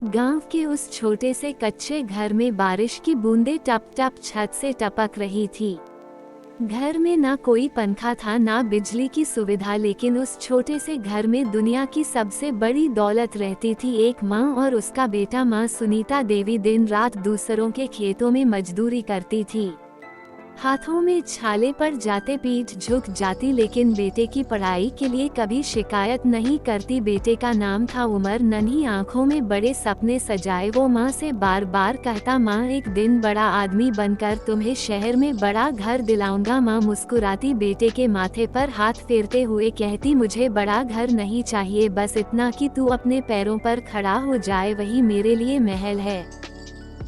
गांव के उस छोटे से कच्चे घर में बारिश की बूंदें टप टप छत से टपक रही थी। घर में ना कोई पंखा था, ना बिजली की सुविधा, लेकिन उस छोटे से घर में दुनिया की सबसे बड़ी दौलत रहती थी, एक माँ और उसका बेटा। माँ सुनीता देवी दिन रात दूसरों के खेतों में मजदूरी करती थी। हाथों में छाले पड़ जाते, पीठ झुक जाती, लेकिन बेटे की पढ़ाई के लिए कभी शिकायत नहीं करती। बेटे का नाम था उमर। नन्ही आंखों में बड़े सपने सजाए वो माँ से बार बार कहता, माँ एक दिन बड़ा आदमी बनकर तुम्हें शहर में बड़ा घर दिलाऊंगा। माँ मुस्कुराती, बेटे के माथे पर हाथ फेरते हुए कहती, मुझे बड़ा घर नहीं चाहिए, बस इतना कि तू अपने पैरों पर खड़ा हो जाए, वही मेरे लिए महल है।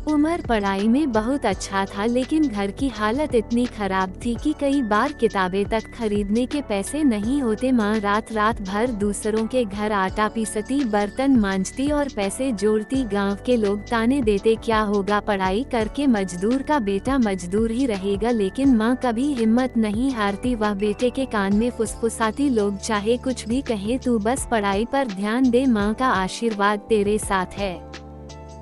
उमर पढ़ाई में बहुत अच्छा था, लेकिन घर की हालत इतनी खराब थी कि कई बार किताबें तक खरीदने के पैसे नहीं होते। माँ रात रात भर दूसरों के घर आटा पीसती, बर्तन मांजती और पैसे जोड़ती। गांव के लोग ताने देते, क्या होगा पढ़ाई करके, मजदूर का बेटा मजदूर ही रहेगा, लेकिन माँ कभी हिम्मत नहीं हारती। वह बेटे के कान में फुसफुसाती, लोग चाहे कुछ भी कहे, तू बस पढ़ाई पर ध्यान दे, माँ का आशीर्वाद तेरे साथ है।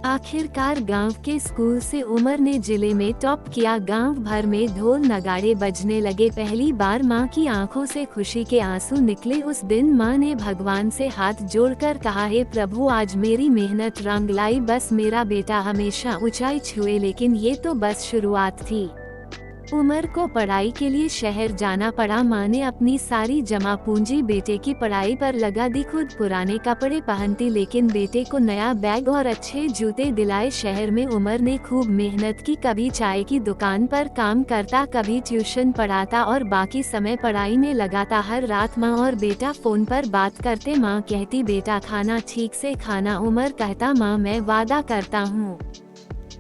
आखिरकार गांव के स्कूल से उमर ने जिले में टॉप किया। गांव भर में ढोल नगाड़े बजने लगे। पहली बार मां की आंखों से खुशी के आंसू निकले। उस दिन मां ने भगवान से हाथ जोड़कर कहा, हे प्रभु, आज मेरी मेहनत रंग लाई, बस मेरा बेटा हमेशा ऊंचाई छुए। लेकिन ये तो बस शुरुआत थी। उमर को पढ़ाई के लिए शहर जाना पड़ा। माँ ने अपनी सारी जमा पूंजी बेटे की पढ़ाई पर लगा दी। खुद पुराने कपड़े पहनती, लेकिन बेटे को नया बैग और अच्छे जूते दिलाए। शहर में उमर ने खूब मेहनत की, कभी चाय की दुकान पर काम करता, कभी ट्यूशन पढ़ाता और बाकी समय पढ़ाई में लगाता। हर रात माँ और बेटा फोन पर बात करते। माँ कहती, बेटा खाना ठीक से खाना। उमर कहता, माँ मैं वादा करता हूँ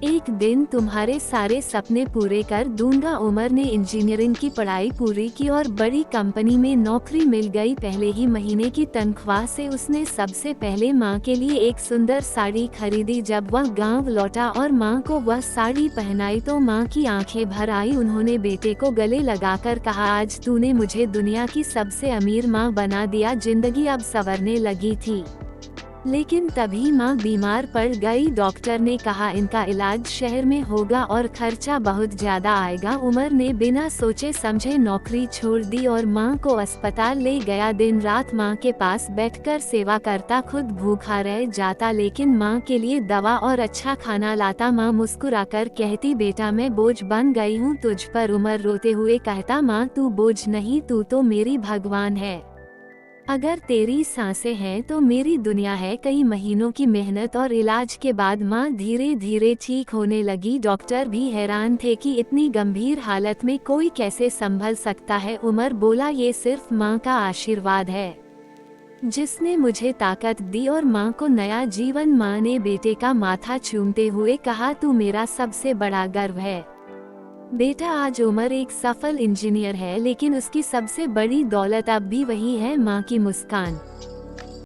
एक दिन तुम्हारे सारे सपने पूरे कर दूंगा। उमर ने इंजीनियरिंग की पढ़ाई पूरी की और बड़ी कंपनी में नौकरी मिल गई। पहले ही महीने की तनख्वाह से उसने सबसे पहले माँ के लिए एक सुंदर साड़ी खरीदी। जब वह गांव लौटा और माँ को वह साड़ी पहनाई तो माँ की आंखें भर आई। उन्होंने बेटे को गले लगाकर कहा, आज तूने मुझे दुनिया की सबसे अमीर माँ बना दिया। जिंदगी अब संवरने लगी थी, लेकिन तभी माँ बीमार पड़ गई। डॉक्टर ने कहा, इनका इलाज शहर में होगा और खर्चा बहुत ज्यादा आएगा। उमर ने बिना सोचे समझे नौकरी छोड़ दी और माँ को अस्पताल ले गया। दिन रात माँ के पास बैठकर सेवा करता, खुद भूखा रह जाता, लेकिन माँ के लिए दवा और अच्छा खाना लाता। माँ मुस्कुराकर कहती, बेटा मैं बोझ बन गई हूँ तुझ पर। उमर रोते हुए कहता, माँ तू बोझ नहीं, तू तो मेरी भगवान है। अगर तेरी सांसें हैं तो मेरी दुनिया है। कई महीनों की मेहनत और इलाज के बाद माँ धीरे धीरे ठीक होने लगी। डॉक्टर भी हैरान थे कि इतनी गंभीर हालत में कोई कैसे संभल सकता है। उमर बोला, ये सिर्फ माँ का आशीर्वाद है जिसने मुझे ताकत दी और माँ को नया जीवन। माँ ने बेटे का माथा चूमते हुए कहा, तू मेरा सबसे बड़ा गर्व है बेटा। आज उमर एक सफल इंजीनियर है, लेकिन उसकी सबसे बड़ी दौलत अब भी वही है, माँ की मुस्कान।